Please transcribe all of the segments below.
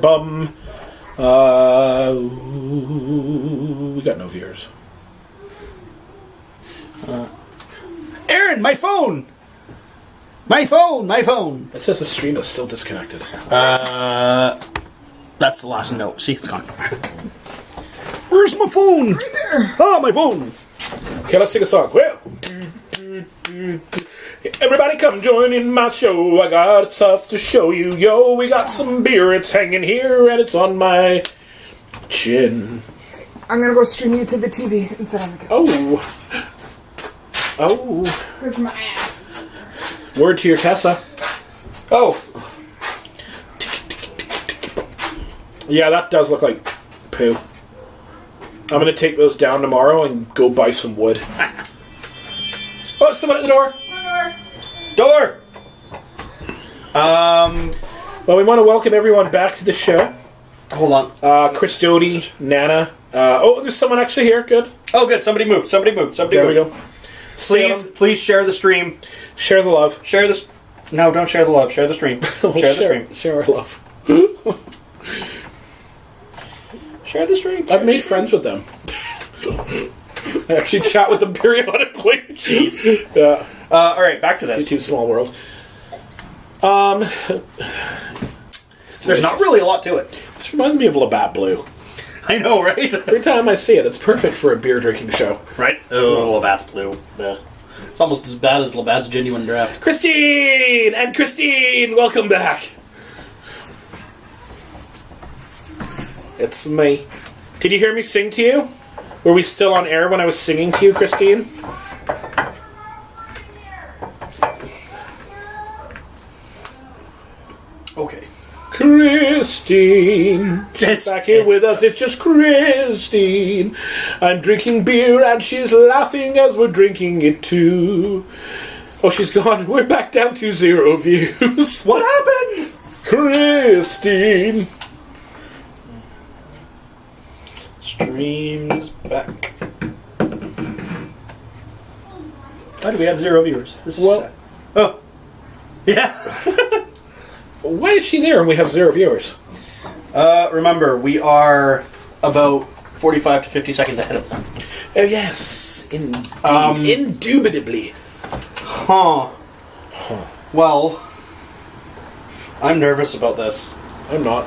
Bum. We got no viewers. Aaron, my phone! My phone! It says the stream is still disconnected. That's the last note. See, it's gone. Where's my phone? Right there. Oh, my phone! Okay, let's sing a song. Well, everybody come join in my show. I got stuff to show you, yo. We got some beer. It's hanging here, and it's on my chin. I'm gonna go stream you to the TV instead of the Oh. with my ass. Word to your Tessa. Oh. Yeah, that does look like poo. I'm gonna take those down tomorrow and go buy some wood. Oh, someone at the door. Door! Well, we want to welcome everyone back to the show. Hold on. Chris Doty, Nana. There's someone actually here. Good. Oh, good. Somebody moved. There We go. Please share the stream. Share the love. Share this. No, don't share the love. Share the stream. Share the stream. Share our love. Share the stream. I've made friends with them. I actually chat with them periodically. Jeez. Yeah. All right, back to this. YouTube Small World. There's not really a lot to it. This reminds me of Labatt Blue. I know, right? Every time I see it, it's perfect for a beer drinking show. Right? Oh, Labatt's blue. Yeah. It's almost as bad as Labatt's genuine draft. Christine! And Christine, welcome back. It's me. Did you hear me sing to you? Were we still on air when I was singing to you, Christine? Okay. Christine. Back here with us, it's just Christine. I'm drinking beer and she's laughing as we're drinking it too. Oh, she's gone. We're back down to 0 views. What happened? Christine. Streams back. Why do we have 0 viewers? This is sad. Oh. Yeah. Why is she there and we have 0 viewers? Remember, we are about 45 to 50 seconds ahead of them. Oh, yes. Indubitably. Huh. Well, I'm nervous about this. I'm not.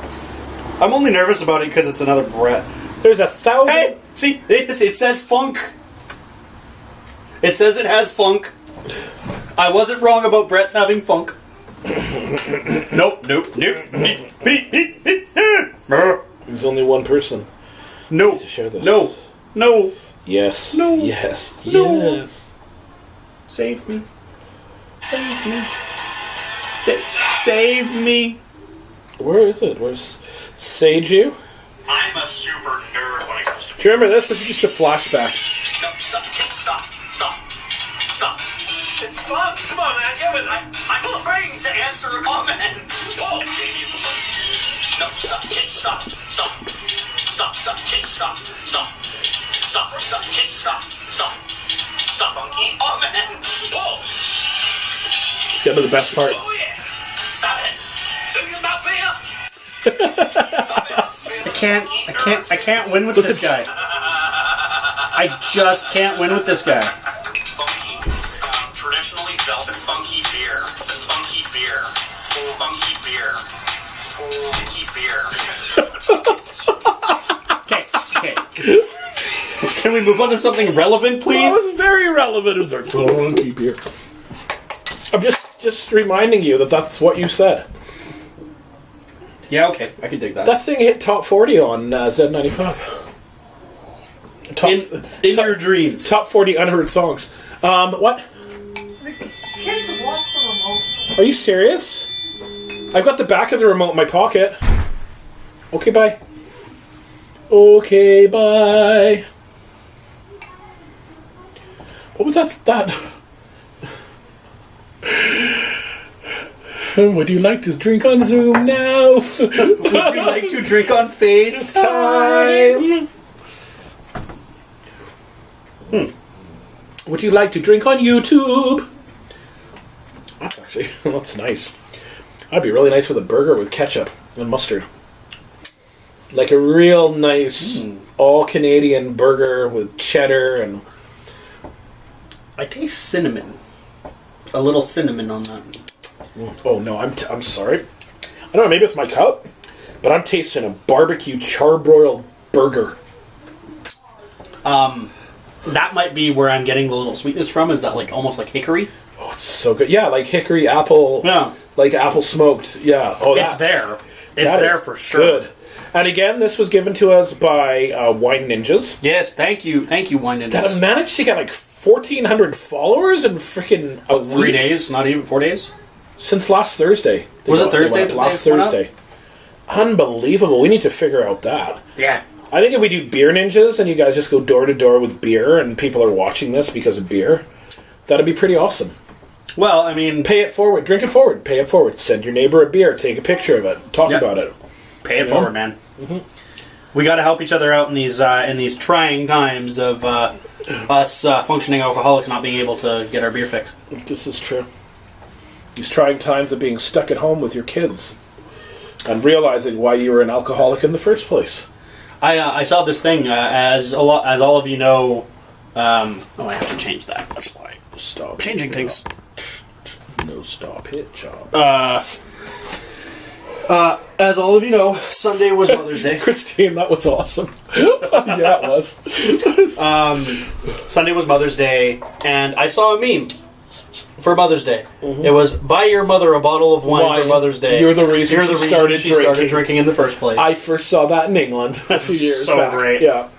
I'm only nervous about it because it's another Brett. There's 1,000... Hey! See? It says funk. It says it has funk. I wasn't wrong about Brett's having funk. Nope. There's only one person. No. To share this. No. Yes. No. Yes. No. Yes. Save me. Save me. Where is it? Where's Seiju? I'm a super nerd when it comes to... Do you remember this? This is just a flashback. No, stop. It's fun. Come on, man. Give it. I'm trying to answer a comment. Oh, no, stop. Funky. Oh, man. Whoa. It's got to be the best part. Oh, yeah. Stop it. Something about beer. I can't win with this guy. I just can't win with this guy. Funky. Traditionally velvet funky beer. It's a funky beer. Funky beer. Okay. Can we move on to something relevant, please? Well, it's very relevant. It's like funky beer. I'm just reminding you that that's what you said. Yeah, okay. I can dig that. That thing hit top 40 on Z95. In your dreams. Top 40 unheard songs. What? The kids have watched the remote. Are you serious? I've got the back of the remote in my pocket. Okay, bye. Okay, bye. What was that? Would you like to drink on Zoom now? Would you like to drink on FaceTime? Would you like to drink on YouTube? That's nice. That'd be really nice with a burger with ketchup and mustard. Like a real nice all Canadian burger with cheddar and. I taste cinnamon. A little cinnamon on that. Oh no, I'm sorry. I don't know. Maybe it's my cup, but I'm tasting a barbecue charbroiled burger. That might be where I'm getting the little sweetness from. Is that like almost like hickory? Oh, it's so good. Yeah, like hickory apple. Yeah. Like apple smoked. Yeah. Oh, It's there. It's that there is for sure. Good. And again, this was given to us by Wine Ninjas. Yes, thank you, Wine Ninjas. That have managed to get like 1,400 followers in freaking a 3 week. days, not even 4 days. Since last Thursday. Was it Thursday? Last Thursday. Unbelievable. We need to figure out that. Yeah. I think if we do beer ninjas and you guys just go door to door with beer and people are watching this because of beer, that'd be pretty awesome. Well, I mean, Pay it forward. Drink it forward. Pay it forward. Send your neighbor a beer. Take a picture of it. Talk about it. pay it forward, man. Mm-hmm. We got to help each other out in these trying times of us functioning alcoholics not being able to get our beer fix. This is true. These trying times of being stuck at home with your kids and realizing why you were an alcoholic in the first place. I saw this thing as all of you know. I have to change that. That's why. Stop changing things. No stop hit job. As all of you know, Sunday was Mother's Day. Christine, that was awesome. Yeah, it was. Sunday was Mother's Day, and I saw a meme for Mother's Day. Mm-hmm. It was, buy your mother a bottle of wine for Mother's Day. You're the reason she started drinking in the first place. I first saw that in England a few years back. Great. Yeah.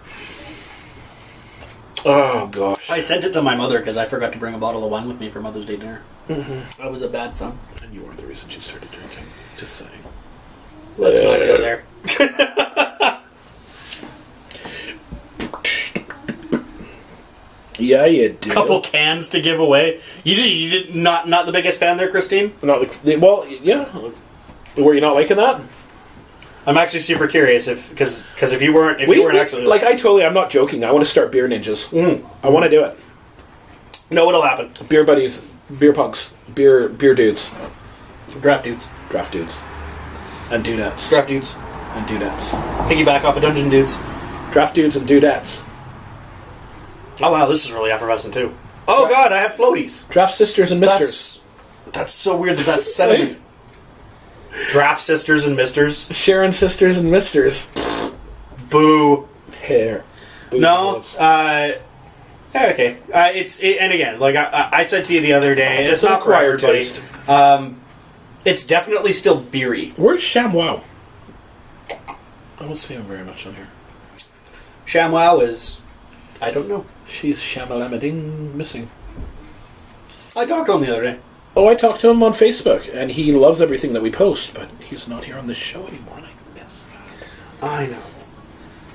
Oh, gosh. I sent it to my mother because I forgot to bring a bottle of wine with me for Mother's Day dinner. Mm-hmm. I was a bad son. And you are the reason she started drinking. Just saying. Let's not go there. Yeah, you do. Couple cans to give away. You did not the biggest fan there, Christine? Well, yeah. Were you not liking that? I'm actually super curious because if you weren't actually like I'm not joking. I want to start beer ninjas. I want to do it. No, what'll happen? Beer buddies, beer punks, beer dudes, Draft dudes, and dudettes, draft dudes, and dudettes, piggyback off of dungeon dudes, draft dudes and dudettes. Oh wow, this is really effervescent too. Oh god, I have floaties. Draft sisters and misters. That's so weird that's sediment. Draft sisters and misters. Sharon sisters and misters. Boo. Hair. Boo. No. Okay. And again, like I said to you the other day, it's not for everybody. Taste. It's definitely still beery. Where's ShamWow? I don't see him very much on here. ShamWow is, I don't know. She's Shamalamading missing. I talked to him the other day. Oh, I talked to him on Facebook, and he loves everything that we post, but he's not here on this show anymore, and I miss that. I know.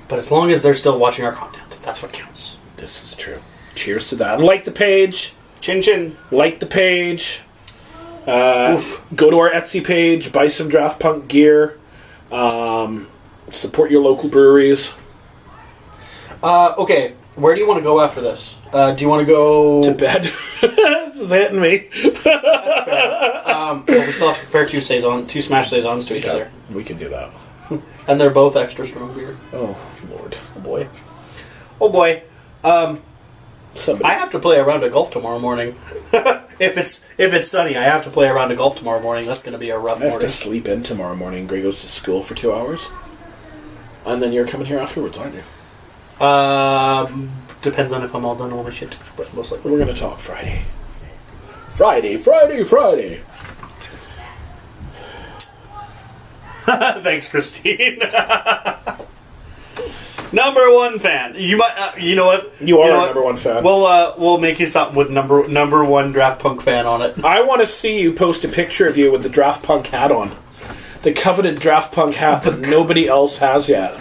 But as long as they're still watching our content, that's what counts. This is true. Cheers to that. And like the page. Chin chin. Like the page. Go to our Etsy page, buy some Draft Punk gear. Support your local breweries. Okay, where do you want to go after this? Do you want to go... To bed. This is hitting me. That's fair. Well, we still have to compare two Smash Saisons to each other. We can do that. And they're both extra strong beer. Oh, Lord. Oh, boy. Oh, boy. I have to play a round of golf tomorrow morning. If it's sunny, I have to play a round of golf tomorrow morning. That's going to be a rough morning. I have to sleep in tomorrow morning. Gray goes to school for 2 hours. And then you're coming here afterwards, aren't you? Depends on if I'm all done all my shit. But most likely. We're going to talk Friday. Friday. Thanks, Christine. Number one fan. You might. You know what? You are our number one fan. We'll make you something with number one Draft Punk fan on it. I want to see you post a picture of you with the Draft Punk hat on. The coveted Draft Punk hat that nobody else has yet.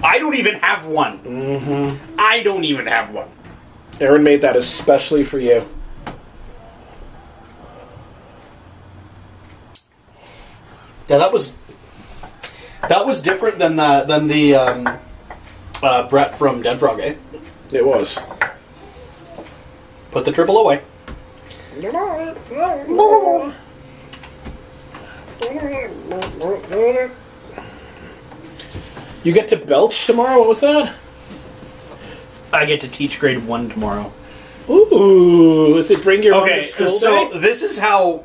I don't even have one. Mm-hmm. I don't even have one. Aaron made that especially for you. Yeah, that was different than the Brett from Dead Frog, eh? It was. Put the triple away. You get to belch tomorrow? What was that? I get to teach grade 1 tomorrow. Ooh, is it bring your mom to Okay, school so day? this is how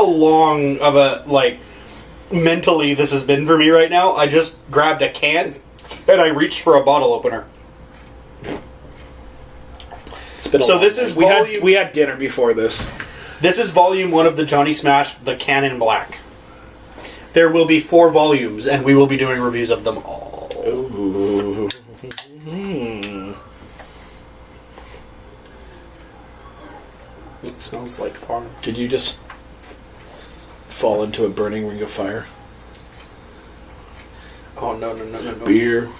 long of a, like, mentally this has been for me right now. I just grabbed a can and I reached for a bottle opener. It's been a So long this night. is we volume- we had dinner before this. This is volume 1 of the Johnny Smash, The Canon Black. There will be 4 volumes, and we will be doing reviews of them all. Ooh. It smells like farm. Did you just fall into a burning ring of fire? Oh, no. Beer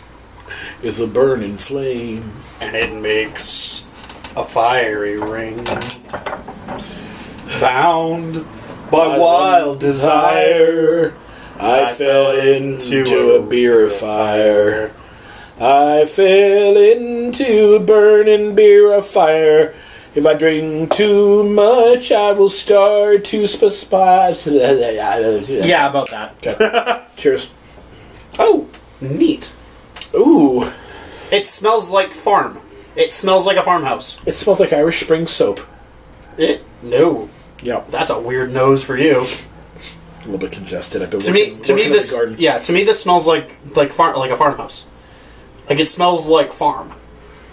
is a burning flame. And it makes a fiery ring. Bound by wild desire, I fell into a beer fire. I fell into a burning beer of fire. If I drink too much, I will start to spot. Yeah, about that. Okay. Cheers. Oh, neat. Ooh. It smells like farm. It smells like a farmhouse. It smells like Irish Spring soap. No. Yep. That's a weird nose for you. A little bit congested. I've been To me, working in this the garden. to me this smells like a farmhouse. Like it smells like farm,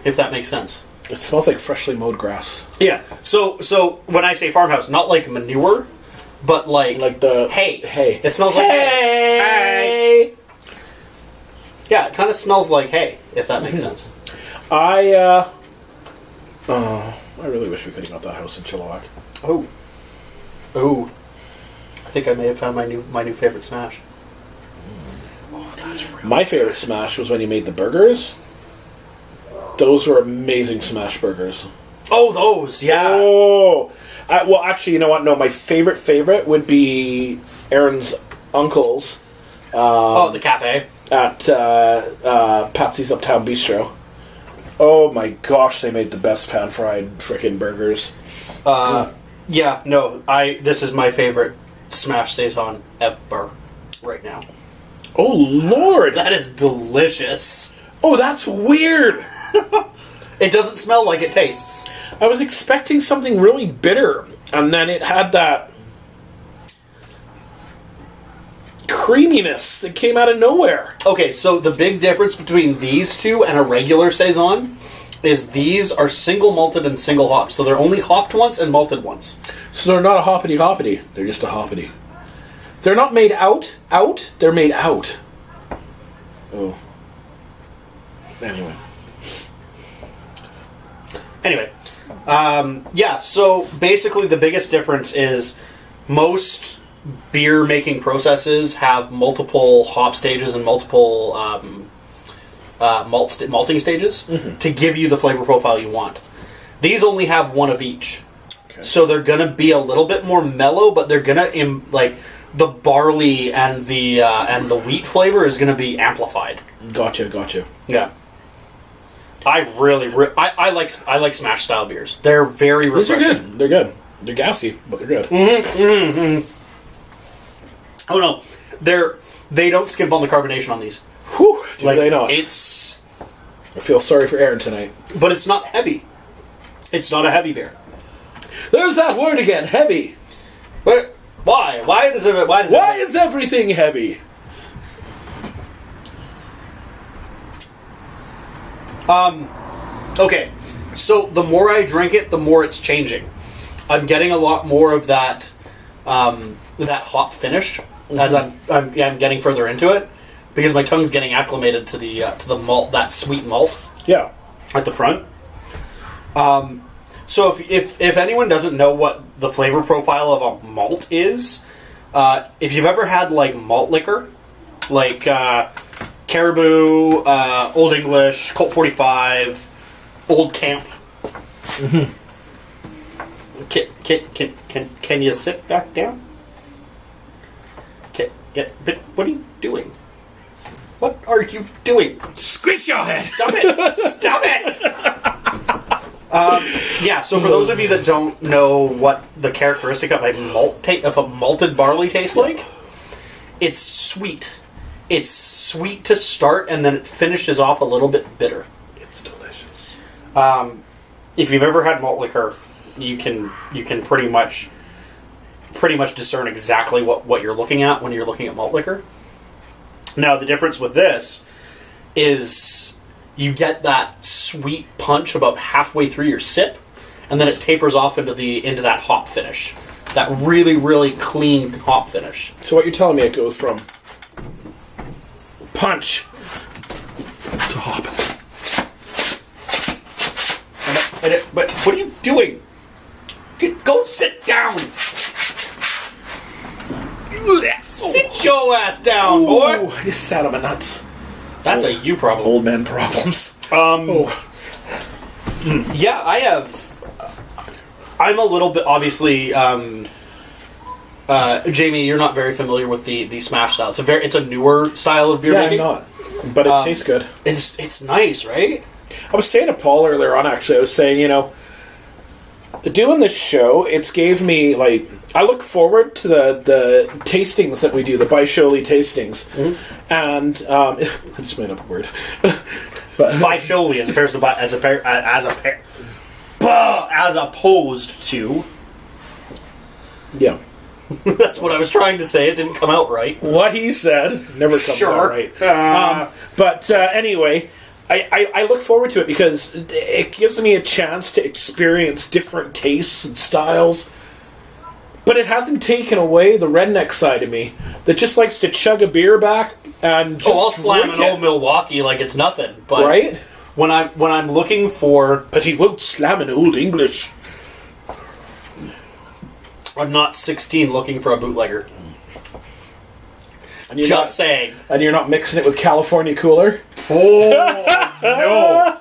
if that makes sense. It smells like freshly mowed grass. Yeah. So when I say farmhouse, not like manure, but like the hay. Hay. It smells like hay. Hay. Yeah, it kind of smells like hay, if that makes sense. I really wish we could have got that house in Chilliwack. Oh. I think I may have found my new favorite smash. Oh, that's real. My favorite smash was when you made the burgers. Those were amazing smash burgers. Oh, those, yeah. Oh, well, actually, you know what? No, my favorite would be Aaron's uncle's The cafe. at Patsy's Uptown Bistro. Oh my gosh, they made the best pan-fried frickin' burgers. Yeah, no, this is my favorite smash saison ever right now. Oh Lord! That is delicious. Oh, that's weird! It doesn't smell like it tastes. I was expecting something really bitter, and then it had that creaminess that came out of nowhere. Okay, so the big difference between these two and a regular saison is these are single malted and single hopped. So they're only hopped once and malted once. So they're not a hoppity. They're just a hoppity. They're not made out. They're made out. Oh. Anyway, yeah, so basically the biggest difference is most beer making processes have multiple hop stages and multiple malting stages to give you the flavor profile you want. These only have one of each. Okay. So they're going to be a little bit more mellow, but they're going to, like, the barley and the wheat flavor is going to be amplified. Gotcha. Yeah. I really, I like smash style beers. They're very These are refreshing. good. They're good. They're gassy, but they're good. Oh no, they don't skimp on the carbonation on these. Whew, do Like they not? I feel sorry for Aaron tonight. but it's not heavy. It's not a heavy beer. There's that word again, heavy. But why? Why is everything heavy? Okay, so the more I drink it, the more it's changing. I'm getting a lot more of that hop finish as I'm getting further into it because my tongue's getting acclimated to the malt, that sweet malt Yeah. at the front. So if anyone doesn't know what the flavor profile of a malt is, if you've ever had like malt liquor, like Caribou, Old English, Colt 45, Old Camp. Can you sit back down? What are you doing? What are you doing? Squish your head. Stop it! Stop it! Yeah. So for those of you that don't know what the characteristic of a malted barley tastes like, it's sweet. it's sweet to start, and then it finishes off a little bit bitter. It's delicious. If you've ever had malt liquor, you can pretty much discern exactly what you're looking at when you're looking at malt liquor. Now, the difference with this is you get that sweet punch about halfway through your sip, and then it tapers off into that hop finish. That really, really clean hop finish. So what you're telling me, it goes from punch to hop. But what are you doing? Go sit down. Sit your ass down, boy. I just sat on my nuts. That's a you problem. Old man problems. Yeah, I'm a little bit, obviously, Jamie, you're not very familiar with the Smash style. It's a newer style of beer making. I'm not. But it tastes good. It's nice, right? I was saying to Paul earlier on, actually, I was saying, doing this show, it's gave me, I look forward to the tastings that we do, the Baisholi tastings. Mm-hmm. And, I just made up a word. Baisholi as opposed to... Yeah. That's what I was trying to say. It didn't come out right. What he said never comes out right. But anyway... I look forward to it because it gives me a chance to experience different tastes and styles. But it hasn't taken away the redneck side of me that just likes to chug a beer back and just I'll slam drink an old Milwaukee like it's nothing. But right? When I'm looking for... But he won't slam an old English. I'm not 16 looking for a bootlegger. And you're just saying. And you're not mixing it with California Cooler? Oh, no.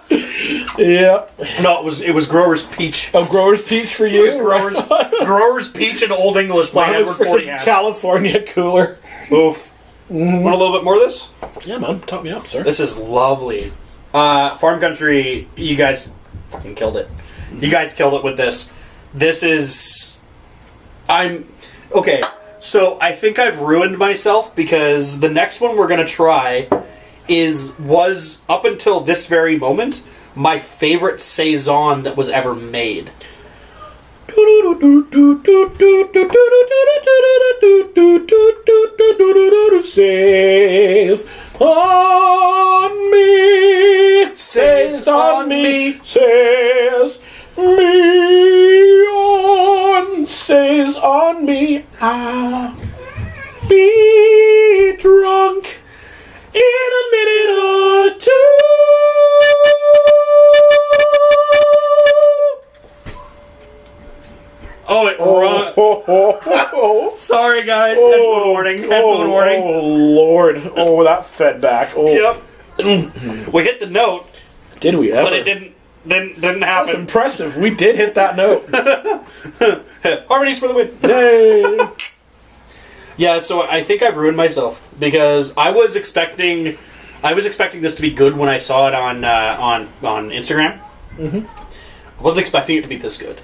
Yeah. No, it was Grower's Peach. Oh, Grower's Peach for you? Grower's Peach and Old English playing Edward 40 hats. California Cooler. Oof. Mm-hmm. Want a little bit more of this? Yeah, man. Top me up, sir. This is lovely. Farm Country, you guys fucking killed it. You guys killed it with this. This is... Okay, so I think I've ruined myself because the next one we're going to try was, up until this very moment, my favorite Saison that was ever made. Says on me, says on me, says me on, says on me, I'll be drunk in a minute or two. Oh, it run. Sorry, guys. Headphone warning. Headphone warning. Oh, Lord. Oh, that fed back. Oh. Yep. We hit the note. Did we ever? But it didn't happen. That's impressive. We did hit that note. Harmonies for the win. Yay. Yeah, so I think I've ruined myself because I was expecting this to be good when I saw it on Instagram. Mm-hmm. I wasn't expecting it to be this good.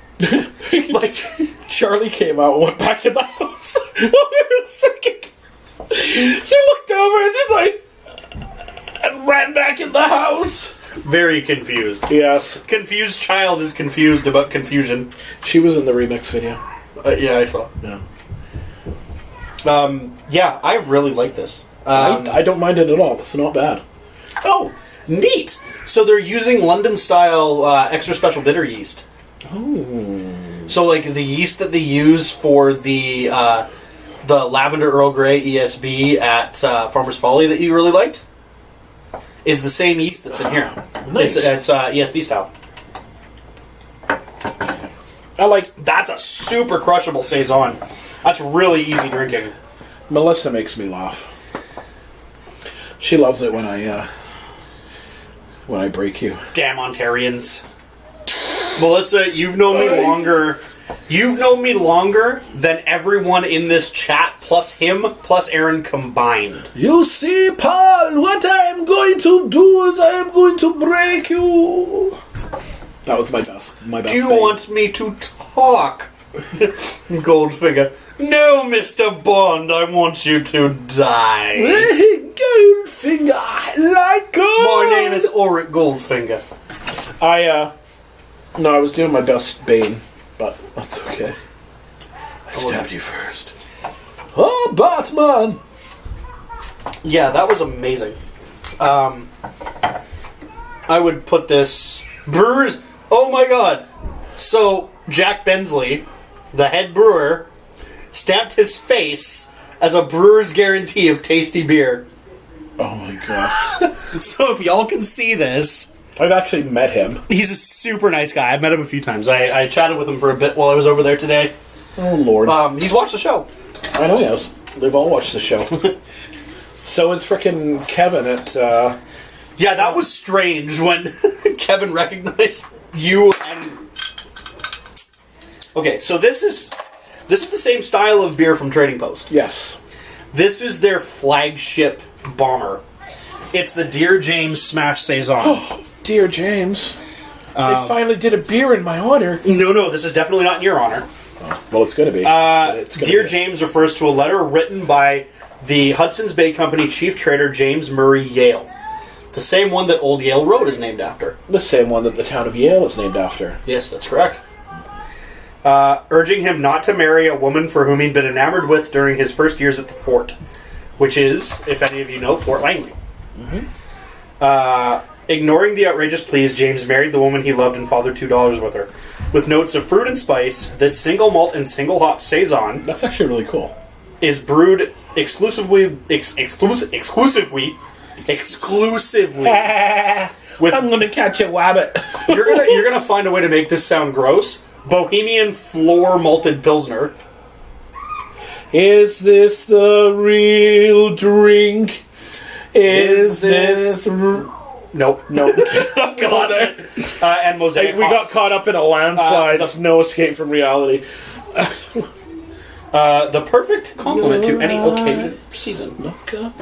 Charlie came out and went back in the house while we were singing. She looked over and just and ran back in the house. Very confused. Yes. Confused child is confused about confusion. She was in the remix video. Yeah, I saw. Yeah. Yeah, I really like this. I don't mind it at all. It's not bad. Oh, neat! So they're using London-style extra special bitter yeast. Oh. So, the yeast that they use for the Lavender Earl Grey ESB at Farmer's Folly that you really liked is the same yeast that's in here. Nice. It's ESB style. That's a super crushable Saison. That's really easy drinking. Melissa makes me laugh. She loves it when I break you. Damn Ontarians. Melissa, you've known me longer. You've known me longer than everyone in this chat, plus him, plus Aaron combined. You see, Paul, what I'm going to do is I'm going to break you. That was my best. Do you want me to talk? Goldfinger. No, Mr. Bond, I want you to die. Goldfinger, I like gold. My name is Ulrich Goldfinger. No, I was doing my best Bane, but that's okay. I stabbed you first. Oh, Batman! Yeah, that was amazing. I would put this... Brewers... Oh my god! So, Jack Bensley, the head brewer, stamped his face as a brewer's guarantee of tasty beer. Oh my gosh. So if y'all can see this... I've actually met him. He's a super nice guy. I've met him a few times. I chatted with him for a bit while I was over there today. Oh, Lord. He's watched the show. I know he has. They've all watched the show. So is frickin' Kevin at... Yeah, that was strange when Kevin recognized you and... Okay, so this is the same style of beer from Trading Post. Yes. This is their flagship bomber. It's the Dear James Smash Saison. Oh, dear James. They finally did a beer in my honor. No, this is definitely not in your honor. Well, it's going to be. Dear James refers to a letter written by the Hudson's Bay Company chief trader James Murray Yale. The same one that Old Yale Road is named after. The same one that the town of Yale is named after. Yes, that's correct. Urging him not to marry a woman for whom he'd been enamored with during his first years at the fort, which is, if any of you know, Fort Langley. Mm-hmm. Ignoring the outrageous pleas, James married the woman he loved and fathered 2 daughters with her. With notes of fruit and spice, this single malt and single hop saison... That's actually really cool. ...is brewed exclusively... with, I'm gonna catch a wabbit. you're gonna find a way to make this sound gross. Bohemian floor malted pilsner. Is this the real drink? Is this... Nope. Oh, God. And mosaic We got hops. caught up in a landslide. There's no escape from reality. The perfect complement to any occasion or season. Look up.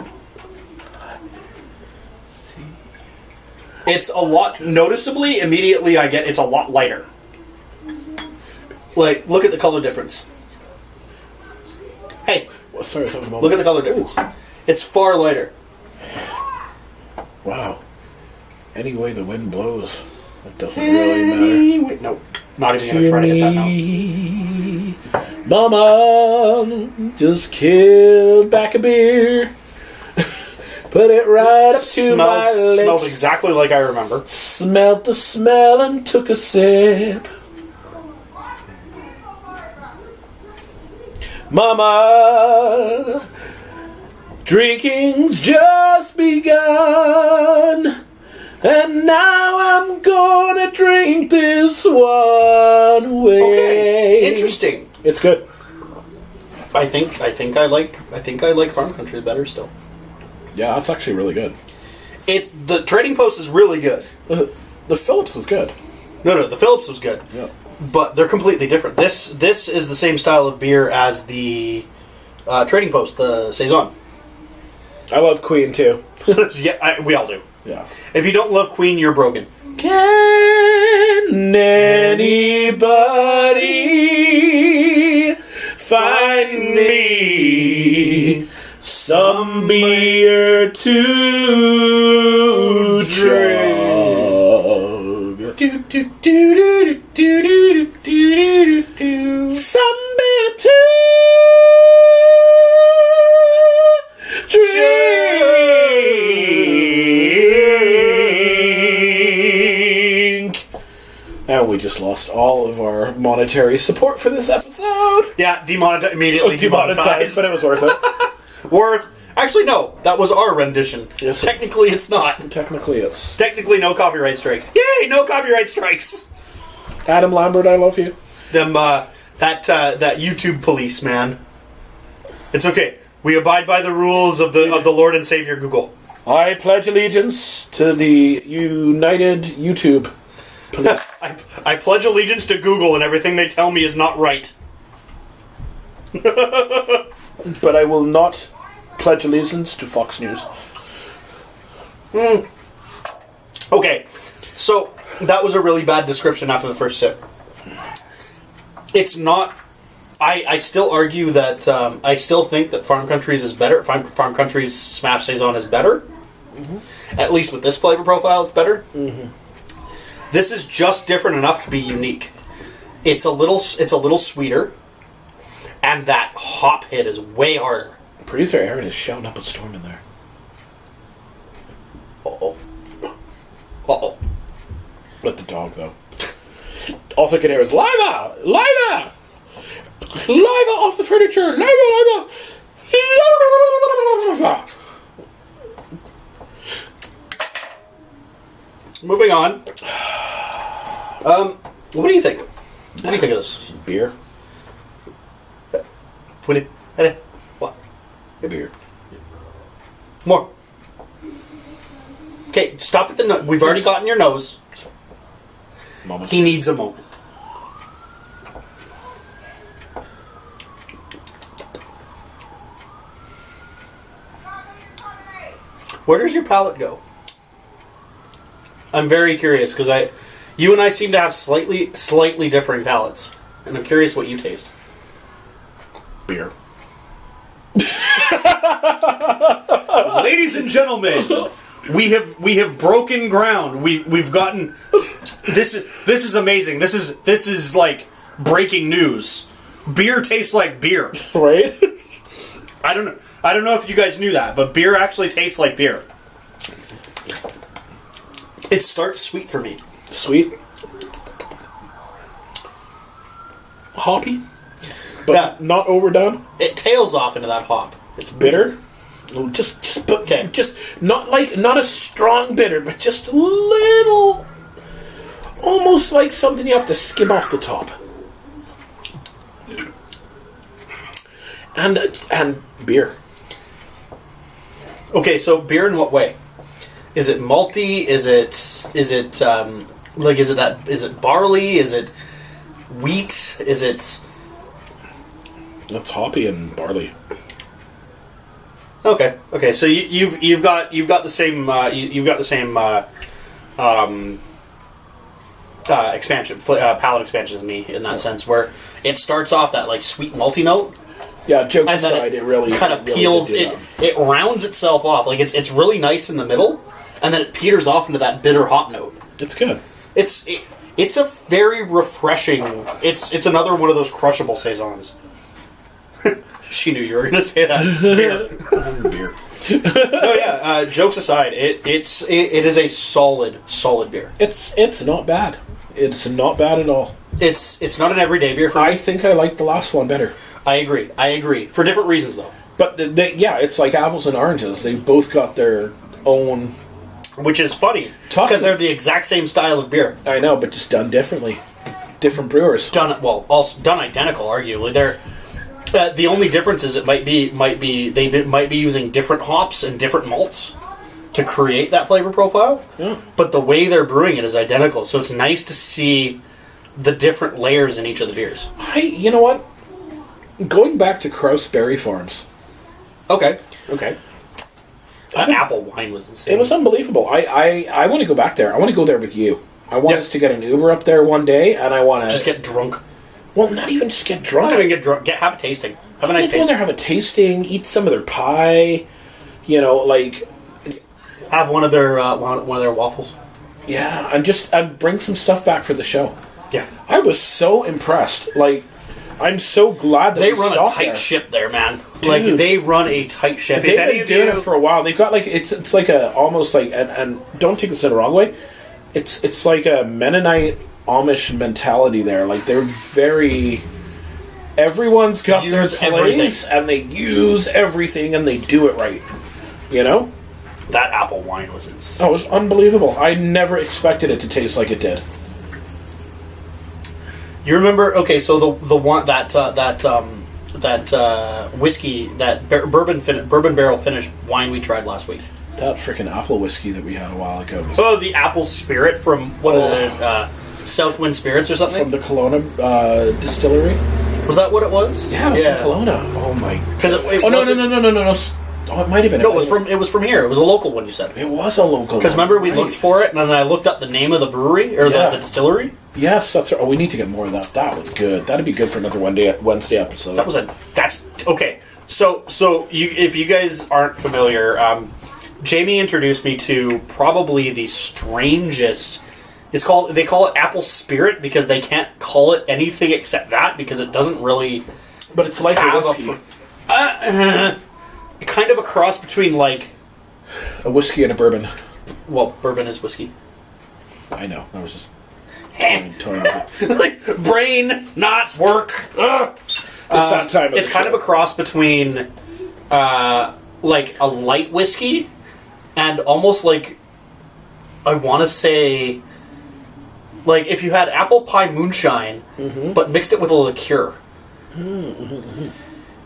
It's a lot... Noticeably, immediately I get it's a lot lighter. Like, look at the color difference. Hey, Well, sorry, I thought about look at the color difference. It's far lighter. Wow. Any way the wind blows, it doesn't really matter. No, not even going to try to get that now. Mama just killed back a beer. Put it right up to my lips. Smells exactly like I remember. Smelled the smell and took a sip. Mama, drinking's just begun. And now I'm gonna drink this one way. Okay, interesting. It's good. I think I like Farm Country better still. Yeah, that's actually really good. The Trading Post is really good. The Phillips was good. No, the Phillips was good. Yeah. But they're completely different. This is the same style of beer as the Trading Post, the Saison. I love Queen too. Yeah, we all do. Yeah. If you don't love Queen, you're broken. Can anybody find me some beer to drug? Some beer to drink. And we just lost all of our monetary support for this episode. Yeah, immediately demonetized. But it was worth it. Actually, no. That was our rendition. Yes. Technically, it's not. Technically, it's Technically, no copyright strikes. Yay, no copyright strikes! Adam Lambert. I love you. Them, that YouTube police, man. It's okay. We abide by the rules of the Lord and Savior Google. I pledge allegiance to the United YouTube Police. I pledge allegiance to Google, and everything they tell me is not right. But I will not pledge allegiance to Fox News. Okay, so that was a really bad description after the first sip. It's not I still argue that I still think that Farm Country's is better. Farm Country's Smash Saison is better. Mm-hmm. At least with this flavor profile, it's better. Mm-hmm. This is just different enough to be unique. It's a little sweeter, and that hop hit is way harder. Producer Aaron is shouting up a storm in there. Uh-oh. Let the dog, though. Also can hear is Lima! Lima! Lima off the furniture! Lima! Moving on. What do you think? What do you think of this? Beer. What? Beer. More. Okay, stop at the nose. We've already gotten your nose. Moment. He needs a moment. Where does your palate go? I'm very curious because you and I seem to have slightly differing palates, and I'm curious what you taste. Beer. Ladies and gentlemen, we have broken ground. We've gotten this is amazing. This is like breaking news. Beer tastes like beer. Right? I don't know if you guys knew that, but beer actually tastes like beer. It starts sweet for me. Sweet. Hoppy. But Yeah. not overdone. It tails off into that hop. It's bitter. Just not a strong bitter, but just a little, almost like something you have to skim off the top. And beer. Okay, so beer in what way? Is it malty? Is it barley? Is it wheat? Is it? It's hoppy and barley. Okay. So you've got the same expansion palate expansion as me in that sense, where it starts off that like sweet malty note. Yeah, jokes And then aside, it really kind of really peels did it. that. It rounds itself off. Like it's really nice in the middle, and then it peters off into that bitter hop note. It's good. It's a very refreshing. It's another one of those crushable saisons. She knew you were going to say that. Beer. Beer. No, yeah. Jokes aside, it is a solid beer. It's not bad. It's not bad at all. It's not an everyday beer for me. I think I like the last one better. I agree. For different reasons, though. But it's like apples and oranges. They both got their own. Which is funny Talk because to- they're the exact same style of beer. I know, but just done differently. Different brewers. Also done identical. Arguably, they're the only difference is it might be they might be using different hops and different malts to create that flavor profile. Yeah. But the way they're brewing it is identical. So it's nice to see the different layers in each of the beers. You know what? Going back to Krause Berry Farms. Okay. That apple wine was insane. It was unbelievable. I want to go back there. I want to go there with you. I want us to get an Uber up there one day, and I want to just get drunk. Well, not even just get drunk. Not even get drunk. Have a tasting. Have a nice Go tasting. there, have a tasting, eat some of their pie. You know, like Have one of their waffles. yeah, and bring some stuff back for the show. Yeah. I was so impressed. Like, I'm so glad that They we run a stopped tight there. ship there, man. Dude. Like they run a tight ship. They've been doing it for a while. They've got like it's like a almost like and don't take this in the wrong way. It's like a Mennonite Amish mentality there. Like they're very. Everyone's got their Use place, everything. and they use everything, and they do it right. You know, that apple wine was insane. oh, it was unbelievable. I never expected it to taste like it did. You remember? Okay, so the one that whiskey, that bourbon barrel finished wine we tried last week. That freaking apple whiskey that we had a while ago was Oh, the apple spirit from Southwind Spirits or something. from the Kelowna distillery. Was that what it was? Yeah, it was from Kelowna. Oh my! Because Oh no! Oh, it might have been. No, it was from here. It was a local one. You said. It was a local. Because remember we right. looked for it, and then I looked up the name of the brewery or Yeah. the distillery. Yes, that's right. Oh, we need to get more of that. That was good. That'd be good for another Wednesday episode. That's okay. So if you guys aren't familiar, Jamie introduced me to probably the strangest. They call it apple spirit because they can't call it anything except that because it doesn't really. But it's like a whiskey. Kind of a cross between like A whiskey and a bourbon. Well, bourbon is whiskey. I know. I was just toying with it. Like brain not work. It's that time of It's the kind show. of a cross between like a light whiskey and almost like I want to say like if you had apple pie moonshine but mixed it with a liqueur.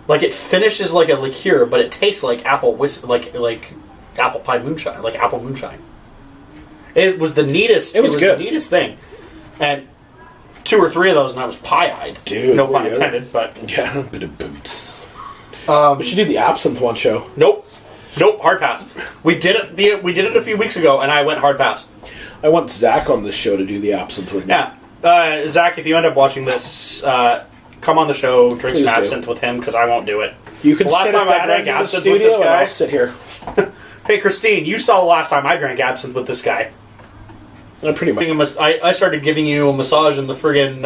Like it finishes like a liqueur, but it tastes like apple like apple pie moonshine, like apple moonshine. It was the neatest. It was good. The neatest thing, and 2 or 3 of those, and I was pie-eyed. Dude, no pun were you? intended, but Yeah, bit of boots. We should do the absinthe one show. nope, hard pass. We did it. We did it a few weeks ago, and I went hard pass. I want Zach on this show to do the absinthe with me. Yeah, Zach, if you end up watching this, come on the show, drink some Please do. absinthe with him because I won't do it. You can The last sit time at I that drank end of the absinthe with studio this and guy- I'll sit here. Hey, Christine, you saw the last time I drank absinthe with this guy. Pretty much. I started giving you a massage in the friggin'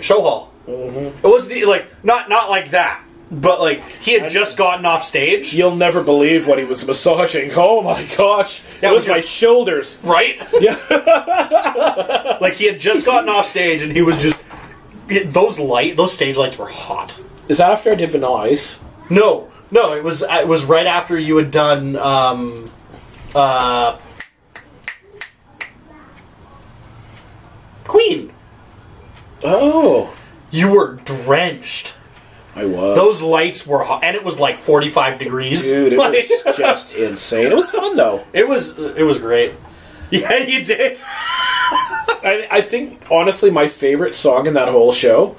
show hall. Mm-hmm. It wasn't like not like that, but like he had just gotten off stage, You'll never believe what he was massaging. Oh my gosh. Yeah, it was but my shoulders. right? Yeah. Like he had just gotten off stage, and he was just those stage lights were hot. Is that after I did Vanilla Ice? No, it was right after you had done Queen. Oh. You were drenched. I was. Those lights were hot, and it was like 45 degrees. Dude, it Like- was just insane. It was fun, though. It was great. Yeah, you did. I think, honestly, my favorite song in that whole show,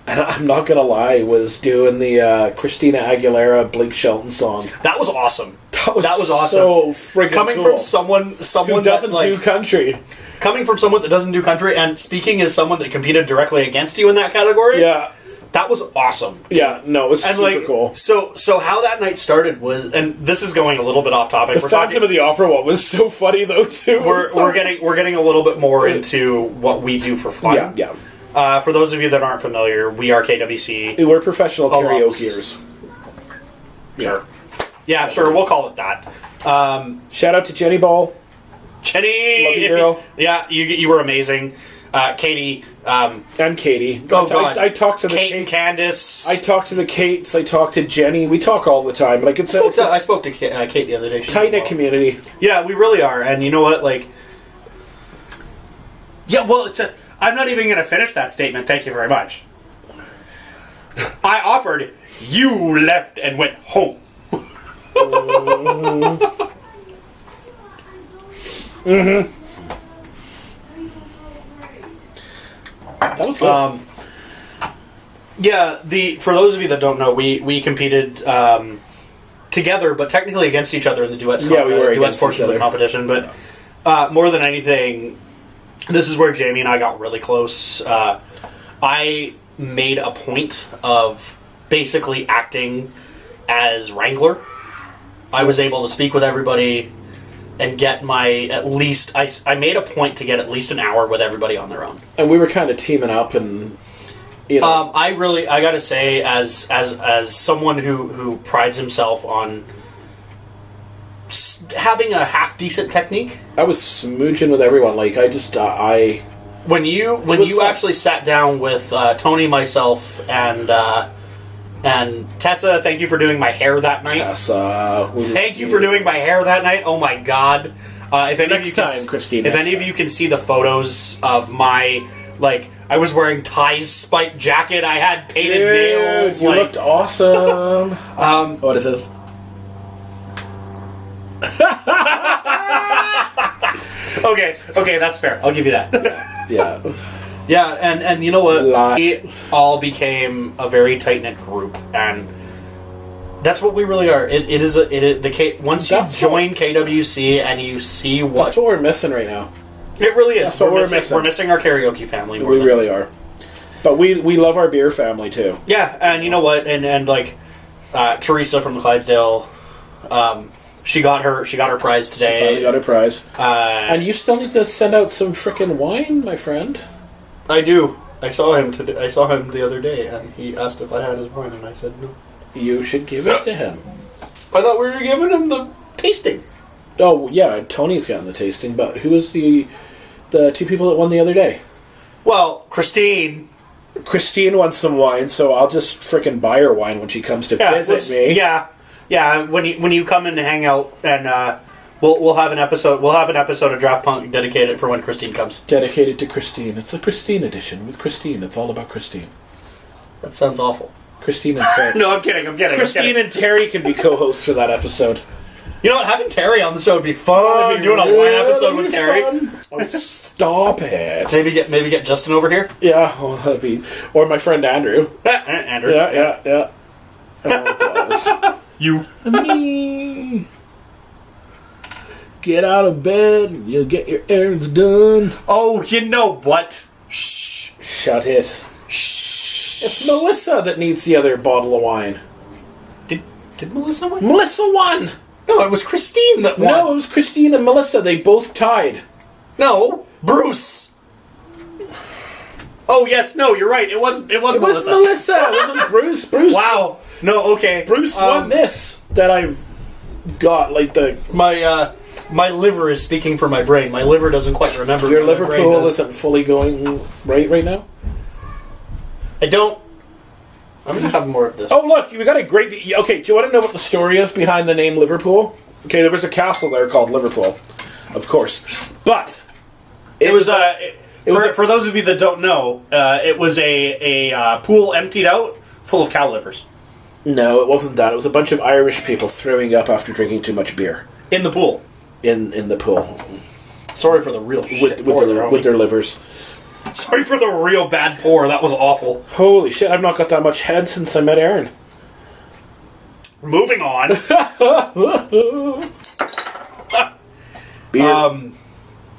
and I'm not going to lie, was doing the Christina Aguilera, Blake Shelton song. That was awesome. That was awesome. so friggin' Coming cool. from someone who doesn't that, like, do country. coming from someone that doesn't do country, and speaking as someone that competed directly against you in that category. Yeah. That was awesome. Yeah, no, it was And super like, cool. So how that night started was, and this is going a little bit off topic. The Phantom of the Opera one was so funny, though, too. We're getting a little bit more into what we do for fun. Yeah. For those of you that aren't familiar, we are KWC. We're professional Alums. karaokeers. Sure. Yeah, sure. We'll call it that. Shout out to Jenny Ball. Jenny, Love you, girl. Yeah, you were amazing. Katie, And Katie. oh god, I talked to the Kate and Candace. I talked to the Kates. I talked to Jenny. We talk all the time. Like it's I a spoke to Kate the other day. She tight did knit well. community. Yeah, we really are. And you know what? Like, yeah. Well, I'm not even going to finish that statement. Thank you very much. I offered. You left and went home. That was good. Yeah. For those of you that don't know, we competed together, but technically against each other in the duets. Yeah, we were duets against portion each of the other. competition. But more than anything, this is where Jamie and I got really close. I made a point of basically acting as wrangler. I was able to speak with everybody and get at least I made a point to get at least an hour with everybody on their own. And we were kind of teaming up, and you know, I gotta say, as someone who prides himself on having a half decent technique, I was smooching with everyone. Like I just when you was fun. actually sat down with Tony, myself, and Tessa, thank you for doing my hair that night. Tessa, Thank you for doing my hair that night. Oh my god! If any of you can, Christine. if any of you can see the photos of my I was wearing Ty's spiked jacket. I had painted nails. You looked awesome. What is this? Okay, that's fair. I'll give you that. Yeah. Yeah, and you know what? Lie. We all became a very tight knit group, and that's what we really are. Once you That's join KWC and you see That's what what we're missing right now. It really is. That's what we're missing. We're missing our karaoke family. More We than- really are. But we love our beer family, too. Yeah, and you know what? And like Teresa from the Clydesdale, she got her prize today. She finally got her prize. And And you still need to send out some frickin' wine, my friend. I do. I saw him today. I saw him the other day, and he asked if I had his wine, and I said no. You should give it to him. I thought we were giving him the tasting. Oh, yeah, Tony's gotten the tasting, but who was the two people that won the other day? Well, Christine. Christine wants some wine, so I'll just frickin' buy her wine when she comes to visit me. Yeah. When you come in to hang out, and we'll have an episode. We'll have an episode of Draft Punk dedicated for when Christine comes. Dedicated to Christine. It's the Christine edition with Christine. It's all about Christine. That sounds awful. Christine and Terry. No, I'm kidding. Christine and Terry can be co-hosts for that episode. You know what? Having Terry on the show would be fun. Doing a wine episode with Terry. Oh, stop it. Maybe get Justin over here. Yeah, well, that'd be... Or my friend Andrew. Andrew. Yeah. Oh, You. me. Get out of bed and you'll get your errands done. Oh, you know what? Shh. Shut it. It's Melissa that needs the other bottle of wine. Did Melissa win? Melissa won! No, it was Christine that won. No, it was Christine and Melissa. They both tied. No, Bruce. Oh yes, no, you're right. It was It Melissa. was Melissa. It wasn't Bruce. Bruce. Wow. No, okay. Bruce won this that I've got. Like the my liver is speaking for my brain. My liver doesn't quite remember. your what my brain Liverpool does. isn't fully going right now. I don't. I'm gonna have more of this. Oh look, we got a great. Okay, do you want to know what the story is behind the name Liverpool? Okay, there was a castle there called Liverpool, of course, but It was a- for those of you that don't know, it was a pool emptied out full of cow livers no, it wasn't that. It was a bunch of Irish people throwing up after drinking too much beer in the pool. in the pool Sorry for the real shit. with their livers. Sorry for the real bad pour. That was awful. Holy shit! I've not got that much head since I met Aaron. Moving on. Beer.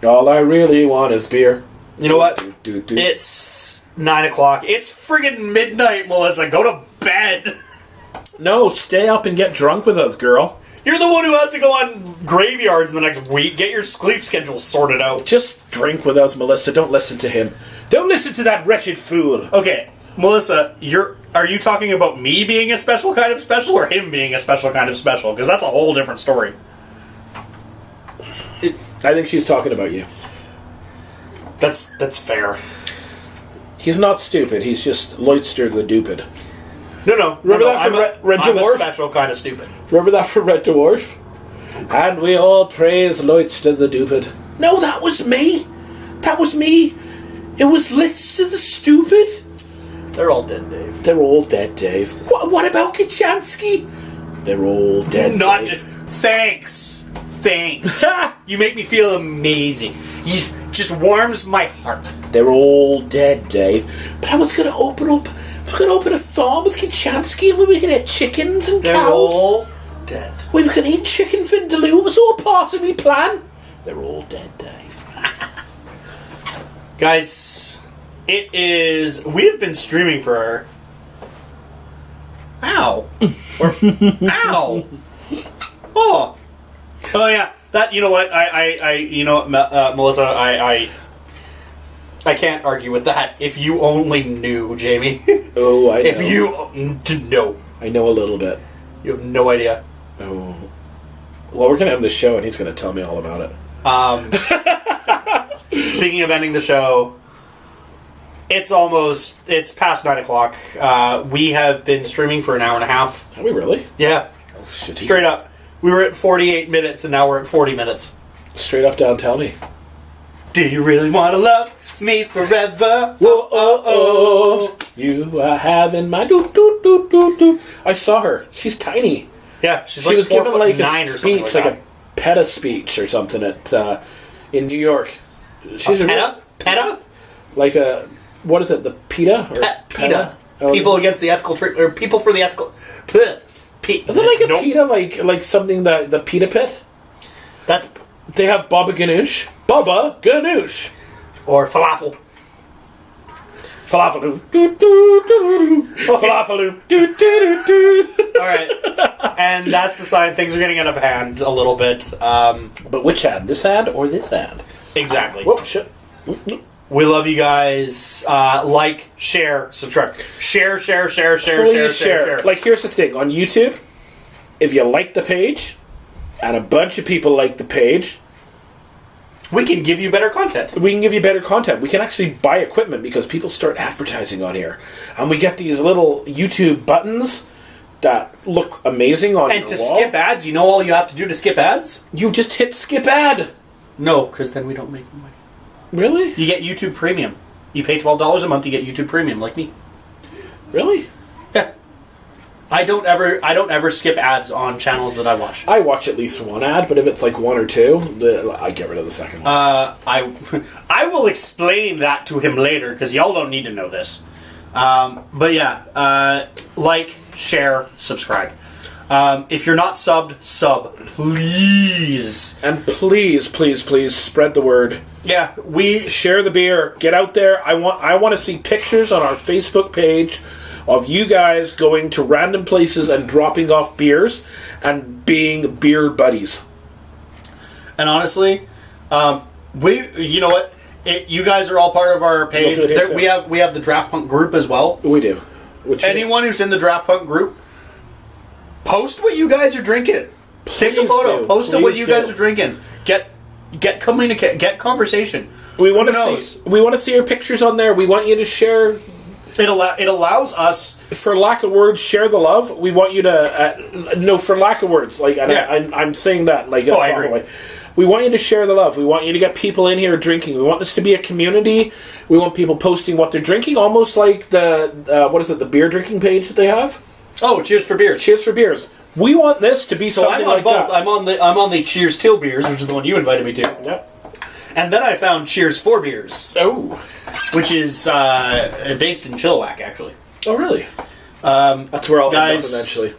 All I really want is beer. You know what? Do. It's 9 o'clock. It's friggin' midnight, Melissa. Go to bed. No, stay up and get drunk with us, girl. You're the one who has to go on graveyards in the next week. Get your sleep schedule sorted out. Just drink with us, Melissa. Don't listen to him. Don't listen to that wretched fool. Okay, Melissa, are you talking about me being a special kind of special or him being a special kind of special? Because that's a whole different story. I think she's talking about you. That's fair. He's not stupid. He's just Leutster the Dupid. No. Remember that from Red I'm a Dwarf? special kind of stupid. Remember that from Red Dwarf? And we all praise Leutster the Dupid. No, that was me. That was me. It was Leutster the Stupid. They're all dead, Dave. They're all dead, Dave. What about Kachansky? They're all dead, Not Dave. thanks. You make me feel amazing. You just warms my heart. They're all dead, Dave. But I was going to open a farm with Kachansky and we were going to have chickens and They're cows. all dead. We were going to eat chicken vindaloo. It was all part of me plan. They're all dead, Dave. Guys, we have been streaming for... Ow. Ow. Oh yeah. That, you know what, Melissa, I can't argue with that. If you only knew, Jamie. Oh, I know. If you know. I know a little bit. You have no idea. Oh. Well, we're going to end the show and he's going to tell me all about it. Speaking of ending the show, it's past 9 o'clock. We have been streaming for an hour and a half. Are we really? Yeah. Oh, shit. Straight up. We were at 48 minutes and now we're at 40 minutes. Straight up, down, tell me. Do you really want to love me forever? Whoa, oh. You are having my do. I saw her. She's tiny. Yeah, she's She like was given like a 4'9" or something speech, like like a PETA speech or something in New York. She's PETA? PETA? Like a, what is it, the PETA? Or PETA. Oh, People against the ethical treatment, or people for the ethical... Is it like a PETA, like something that the PETA pit? That's... They have Baba Ganoush. Bubba Ganoush. Or falafel. Falafel. Falafel. All right. And that's the sign things are getting out of hand a little bit. But which hand? This hand or this hand? Exactly. Whoop, shit. We love you guys. Like, share, subscribe. Share. Please share. Like, here's the thing. On YouTube, if you like the page, and a bunch of people like the page, we can give you better content. We can give you better content. We can actually buy equipment because people start advertising on here. And we get these little YouTube buttons that look amazing on your And to wall. skip ads, you know all you have to do to skip ads? You just hit skip ad. No, because then we don't make money. Really? You get YouTube Premium. You pay $12 a month, you get YouTube Premium, like me. Really? Yeah. I don't ever skip ads on channels that I watch. I watch at least one ad, but if it's like one or two, I get rid of the second one. I will explain that to him later, because y'all don't need to know this. But yeah, like, share, subscribe. If you're not subbed, sub, please. And please spread the word. Yeah, share the beer. Get out there. I want to see pictures on our Facebook page of you guys going to random places and dropping off beers and being beer buddies. And honestly, you know what? You guys are all part of our page. We have the Draft Punk group as well. We do. Anyone who's in the Draft Punk group, post what you guys are drinking. Take a photo. Post what you guys are drinking. Get conversation. We want to see your pictures on there. We want you to share. It allows us, for lack of words, share the love. We want you to no, for lack of words, like I'm saying that like I agree. Way. We want you to share the love. We want you to get people in here drinking. We want this to be a community. We want people posting what they're drinking, almost like the beer drinking page that they have. Oh, Cheers for Beers! Cheers for Beers. We want this to be something I'm on like both. that. I'm on the Cheers Till Beers, which is the one you invited me to. Yep. And then I found Cheers for Beers. Oh, which is based in Chilliwack, actually. Oh, really? That's where I'll end up eventually.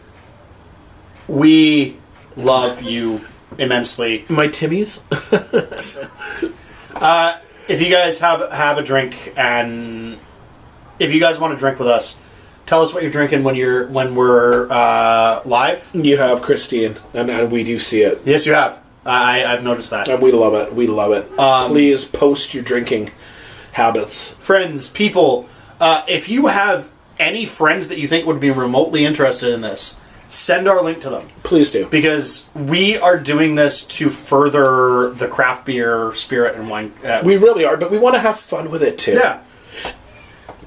We love you immensely. My Timmies. If you guys have a drink, and if you guys want to drink with us, tell us what you're drinking when we're live. You have, Christine, and we do see it. Yes, you have. I've noticed that. And we love it. We love it. Please post your drinking habits. Friends, people, if you have any friends that you think would be remotely interested in this, send our link to them. Please do. Because we are doing this to further the craft beer spirit and wine. We really are, but we want to have fun with it too. Yeah.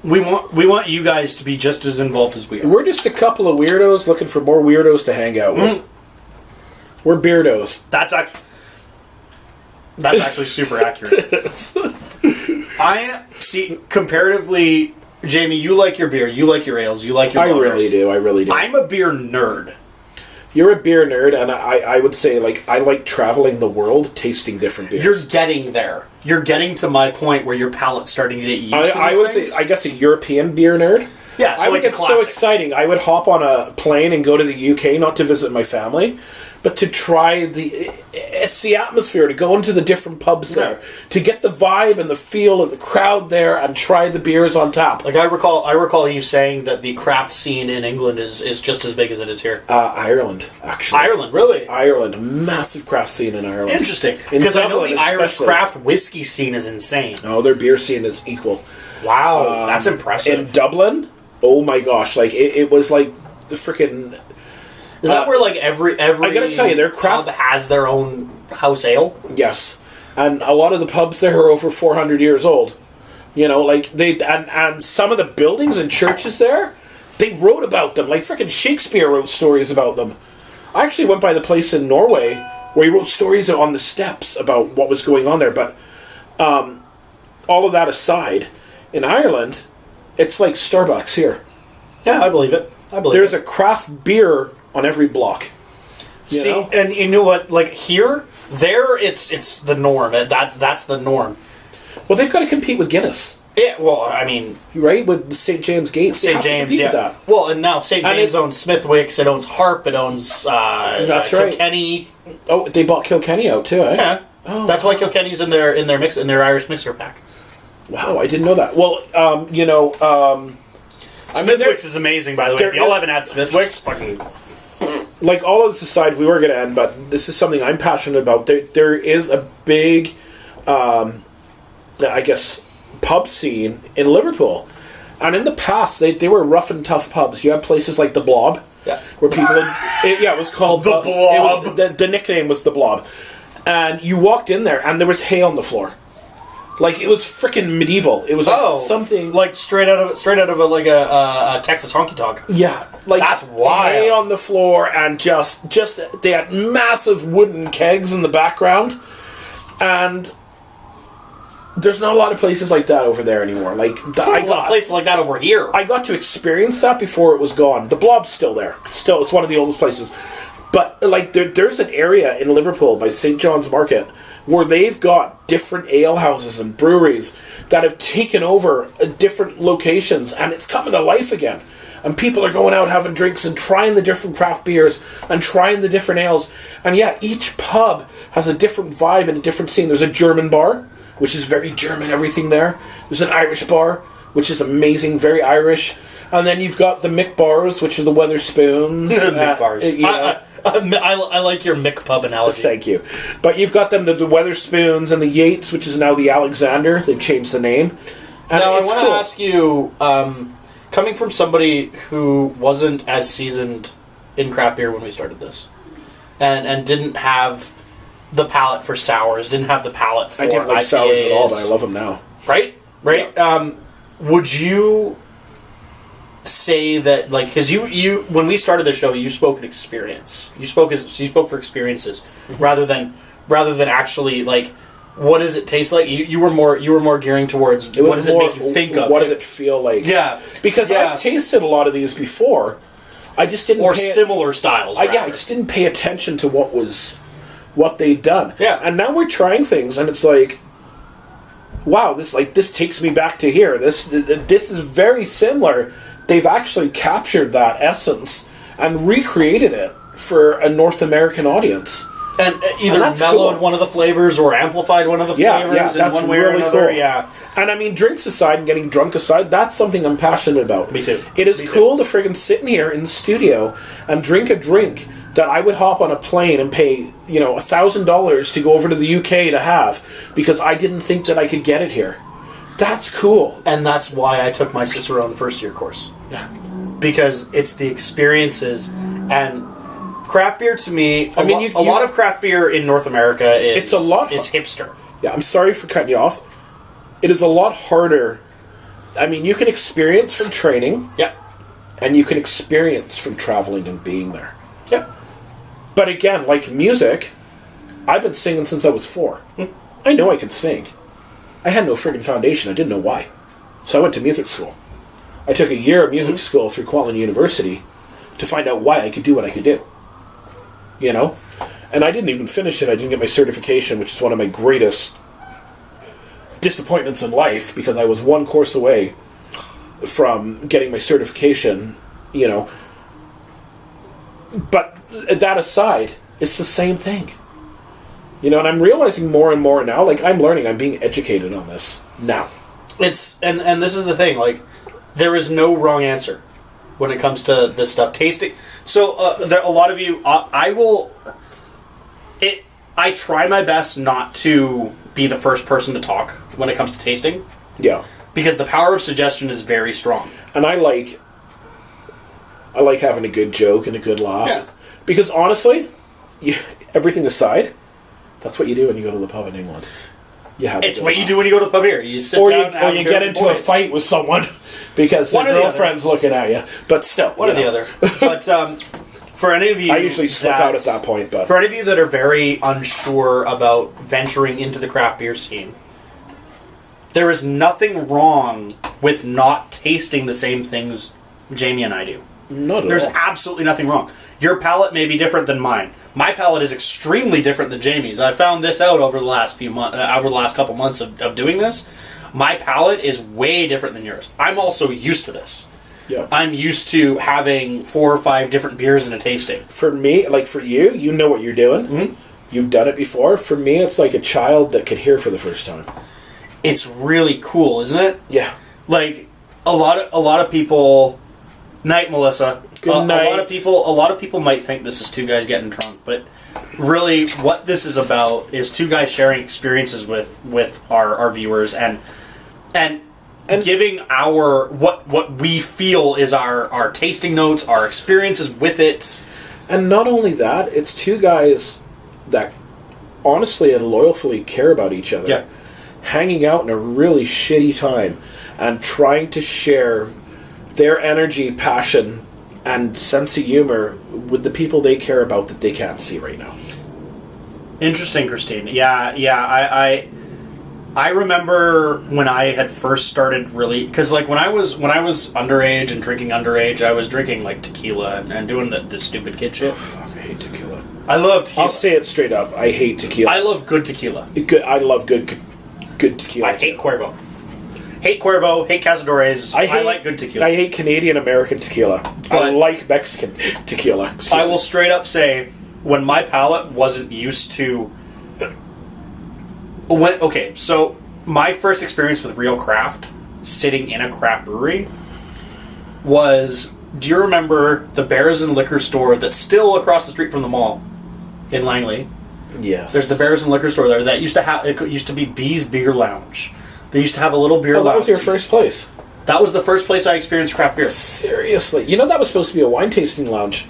We want you guys to be just as involved as we are. We're just a couple of weirdos looking for more weirdos to hang out with. We're beardos. That's actually super accurate. I see. Comparatively, Jamie, you like your beer, you like your ales, you like your. I really do. I'm a beer nerd. You're a beer nerd, and I would say I like traveling the world, tasting different beers. You're getting there. You're getting to my point where your palate's starting to get used to these I would things. say, I guess, a European beer nerd. Yeah, so I would get so exciting. I would hop on a plane and go to the UK, not to visit my family, but to try it's the atmosphere, to go into the different pubs there, to get the vibe and the feel of the crowd there, and try the beers on tap. Like I recall you saying that the craft scene in England is just as big as it is here. Ireland, actually. Ireland, really? Ireland, massive craft scene in Ireland. Interesting, because I know the Irish craft whiskey scene is insane. Oh, their beer scene is equal. Wow, that's impressive. In Dublin, oh my gosh, like it was like the freaking. Is that where like every I gotta tell you, their craft pub has their own house ale? Yes, and a lot of the pubs there are over 400 years old. You know, like and some of the buildings and churches there, they wrote about them. Like freaking Shakespeare wrote stories about them. I actually went by the place in Norway where he wrote stories on the steps about what was going on there. But all of that aside, in Ireland, it's like Starbucks here. Yeah, I believe it. There's a craft beer on every block. You know? And you know what? Like here, it's the norm. That's the norm. Well, they've got to compete with Guinness. Yeah. Well, I mean, right, with the St. James Gate. St. James, yeah. That. Well, and now St. James owns Smithwick's. It owns Harp. It owns that's right. Kilkenny. Oh, they bought Kilkenny out too, eh? Yeah. That's why Kilkenny's in their Irish mixer pack. Wow, I didn't know that. Well, Smithwick's is amazing, by the way. If y'all haven't had Smithwick's, fucking... Like, all of this aside, we were going to end, but this is something I'm passionate about. There is a big, I guess, pub scene in Liverpool. And in the past, they were rough and tough pubs. You had places like The Blob, where people... it was called... The Blob. The nickname was The Blob. And you walked in there, and there was hay on the floor. Like, it was freaking medieval. It was like something... Like, straight out of a Texas honky tonk. Yeah. Like, that's wild. Hay on the floor, and just they had massive wooden kegs in the background. And there's not a lot of places like that over there anymore. Like, I got places like that over here. I got to experience that before it was gone. The Blob's still there. Still, it's one of the oldest places. But, like, there's an area in Liverpool by St. John's Market where they've got different ale houses and breweries that have taken over different locations, and it's coming to life again. And people are going out having drinks and trying the different craft beers and trying the different ales. And yeah, each pub has a different vibe and a different scene. There's a German bar, which is very German, everything there. There's an Irish bar, which is amazing, very Irish. And then you've got the Mick bars, which are the Weatherspoons. Mick bars. I like your Mick pub analogy. Thank you. But you've got them, the Weatherspoons and the Yates, which is now the Alexander. They've changed the name. And now, I want to ask you, coming from somebody who wasn't as seasoned in craft beer when we started this, and didn't have the palate for sours, didn't have the palate for I didn't like IPAs, sours at all, but I love them now. Right? Yeah. Would you say that, like, because you when we started the show, you spoke an experience. You spoke for experiences rather than actually, like, what does it taste like? You were more gearing towards what does it make you think of? What does it feel like? Yeah, because I've tasted a lot of these before. I just didn't similar styles. I just didn't pay attention to what they'd done. Yeah, and now we're trying things, and it's like, wow, this takes me back to here. This is very similar. They've actually captured that essence and recreated it for a North American audience. And either mellowed one of the flavors or amplified one of the flavors in one way or another. Cool. Yeah. And I mean, drinks aside and getting drunk aside, that's something I'm passionate about. Me too. It is cool to friggin' sit in here in the studio and drink a drink that I would hop on a plane and pay, $1,000 to go over to the UK to have because I didn't think that I could get it here. That's cool. And that's why I took my Cicerone first year course. Yeah. Because it's the experiences and craft beer to me, a lot of craft beer in North America is hipster. Yeah, I'm sorry for cutting you off. It is a lot harder. I mean, you can experience from training. Yeah. And you can experience from traveling and being there. Yeah. But again, like music, I've been singing since I was 4. I know I can sing. I had no friggin' foundation. I didn't know why. So I went to music school. I took a year of music school through Quallen University to find out why I could do what I could do. And I didn't even finish it. I didn't get my certification, which is one of my greatest disappointments in life, because I was one course away from getting my certification, But that aside, it's the same thing. And I'm realizing more and more now, like, I'm learning, I'm being educated on this now. And this is the thing, like, there is no wrong answer when it comes to this stuff. Tasting. So, a lot of you, I try my best not to be the first person to talk when it comes to tasting. Yeah. Because the power of suggestion is very strong. And I like having a good joke and a good laugh. Yeah. Because honestly, everything aside, that's what you do when you go to the pub in England. It's what you do when you go to the pub here. You sit down, or you get into a fight with someone because their girlfriend's looking at you. But still, one or the other. But for any of you, I usually slip out at that point. But for any of you that are very unsure about venturing into the craft beer scene, there is nothing wrong with not tasting the same things Jamie and I do. Not at There's all. absolutely nothing wrong. Your palate may be different than mine. My palate is extremely different than Jamie's. I found this out over the last few months, over the last couple months of doing this. My palate is way different than yours. I'm also used to this. Yeah. I'm used to having 4 or 5 different beers in a tasting. For me, like for you, you know what you're doing. Mm-hmm. you've done it before. For me, it's like a child that could hear for the first time. It's really cool, isn't it? Yeah. Like a lot of people. Night, Melissa. Good night. A lot of people might think this is two guys getting drunk, but really, what this is about is two guys sharing experiences with our viewers and giving our what we feel is our tasting notes, our experiences with it. And not only that, it's two guys that honestly and loyally care about each other. Yeah. Hanging out in a really shitty time and trying to share their energy, passion, and sense of humor with the people they care about that they can't see right now. Interesting, Christine. Yeah. I remember when I had first started really, because like when I was underage and drinking underage, I was drinking like tequila and doing the stupid kid shit. Oh, fuck, I hate tequila. I love tequila. I'll say it straight up. I hate tequila. I love good tequila. I love good tequila. I hate Cuervo. Hate Cuervo. Hate Cazadores. I like good tequila. I hate Canadian American tequila. I But- like Mexican tequila. I will straight up say, when my palate wasn't used to... so my first experience with real craft, sitting in a craft brewery, was... Do you remember the Bears and Liquor store that's still across the street from the mall in Langley? Yes. There's the Bears and Liquor store there that used to have... It used to be Bee's Beer Lounge. They used to have a little beer Oh, that lounge. was your first place. That was the first place I experienced craft beer. Seriously. You know that was supposed to be a wine tasting lounge.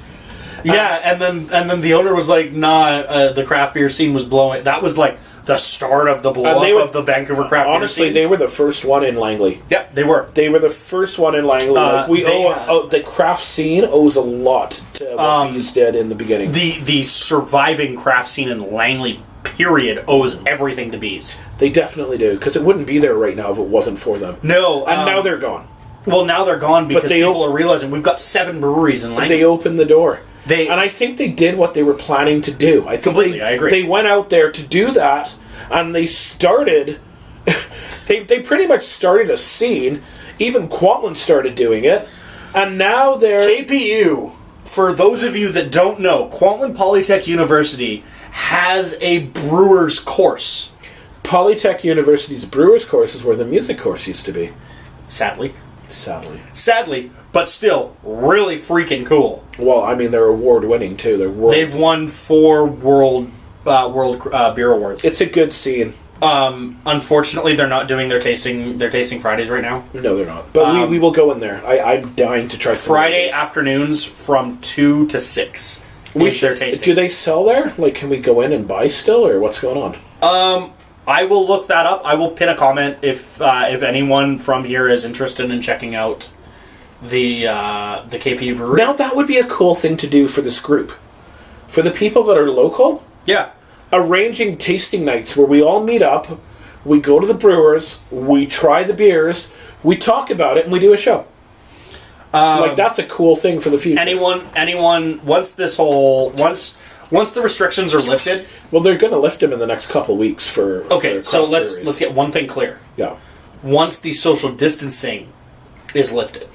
Yeah, and then the owner was like, "Nah, the craft beer scene was blowing." That was like the start of the blow up of the Vancouver craft beer honestly, scene. they were the first one in Langley. Yep, they were. They were the first one in Langley. The craft scene owes a lot to what Bees did in the beginning. The surviving craft scene in Langley, period, owes everything to Bees. They definitely do, because it wouldn't be there right now if it wasn't for them. No, And now they're gone. Well, now they're gone because they people are realizing we've got 7 breweries in Langley. They opened the door. And I think they did what they were planning to do. I think Completely, I agree. They went out there to do that, and they started... they pretty much started a scene. Even Kwantlen started doing it. And now they're... KPU, for those of you that don't know, Kwantlen Polytech University has a brewer's course. Polytech University's Brewers course is where the music course used to be. Sadly, but still, really freaking cool. Well, I mean, they're award-winning, too. They've won 4 world beer awards. It's a good scene. Unfortunately, they're not doing their tasting Fridays right now. No, they're not. But we will go in there. I'm dying to try some Friday afternoons from 2 to 6 is their tastings. Do they sell there? Like, can we go in and buy still, or what's going on? I will look that up. I will pin a comment if anyone from here is interested in checking out the KPU brewery. Now, that would be a cool thing to do for this group. For the people that are local, Yeah. arranging tasting nights where we all meet up, we go to the brewers, we try the beers, we talk about it, and we do a show. Like, that's a cool thing for the future. Anyone, once the restrictions are lifted... Well, they're going to lift them in the next couple of weeks for Okay, for so craft let's breweries. get one thing clear. Yeah. Once the social distancing is lifted,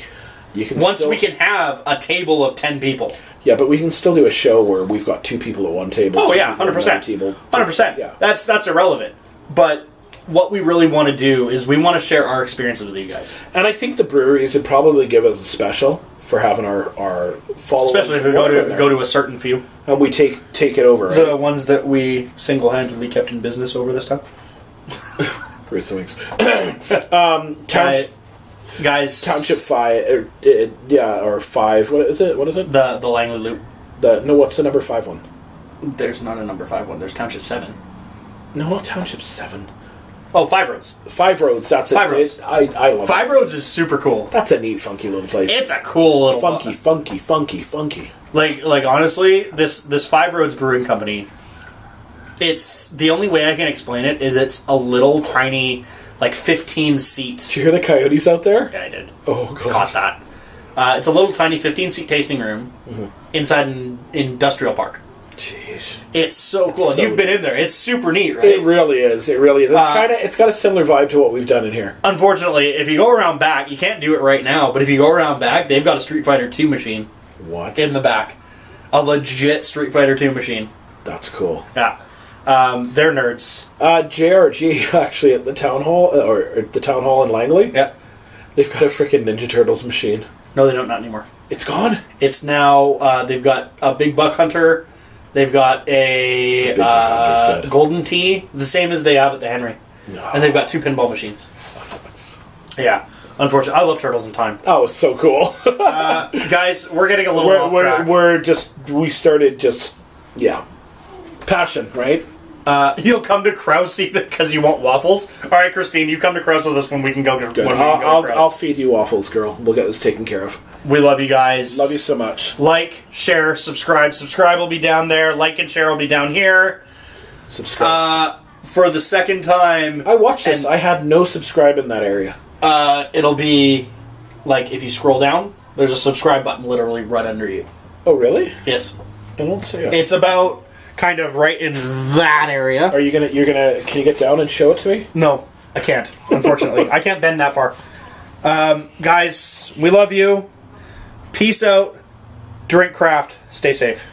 You can once still, we can have a table of 10 people. Yeah, but we can still do a show where we've got 2 people at one table. Oh 2 yeah, people at 100%. another table. 100%. Yeah. That's irrelevant. But what we really want to do is we want to share our experiences with you guys. And I think the breweries would probably give us a special for having our followers. Especially if we go to a certain few. And we take it over, right? The ones that we single-handedly kept in business over this time. Ruth Wings. Guys, Township 5, or 5. What is it? the Langley Loop. What's the number 5 one? There's not a number 5 one. There's Township 7. No, not Township 7. Oh, 5 Roads. 5 Roads, that's it. 5 Roads. I love 5 Roads is super cool. it. That's a neat, funky little place. It's a cool little... funky. Like honestly, this 5 Roads Brewing Company, it's... The only way I can explain it is it's a little tiny, like 15-seat... Did you hear the coyotes out there? Yeah, I did. Oh, God. Caught that. It's a little tiny 15-seat tasting room inside an industrial park. Jeez. It's so cool. So- You've been in there. It's super neat, right? It really is. It's got a similar vibe to what we've done in here. Unfortunately, if you go around back, you can't do it right now, but if you go around back, they've got a Street Fighter 2 machine What? in the back. A legit Street Fighter 2 machine. That's cool. Yeah. They're nerds. JRG actually at the town hall or the town hall in Langley. Yeah. They've got a freaking Ninja Turtles machine. No, they don't. Not anymore. It's gone. It's now. They've got a big buck hunter. They've got a Big Buck Hunter's good. golden tee, the same as they have at the Henry, and they've got 2 pinball machines. That sucks. Yeah. Unfortunately, I love Turtles in Time. Oh, it's so cool. Guys, we're getting a little off track. We started just, passion, right? You'll come to Krause because you want waffles? Alright, Christine, you come to Krause with us when we can go to Good. when we can go to Krause. I'll feed you waffles, girl. We'll get this taken care of. We love you guys. Love you so much. Like, share, subscribe. Subscribe will be down there. Like and share will be down here. Subscribe. For the second time... I watched this. I had no subscribe in that area. It'll be like if you scroll down, there's a subscribe button literally right under you. Oh, really? Yes. I don't see it. It's about kind of right in that area. Are you gonna? Can you get down and show it to me? No, I can't, unfortunately. I can't bend that far. Guys, we love you. Peace out. Drink craft. Stay safe.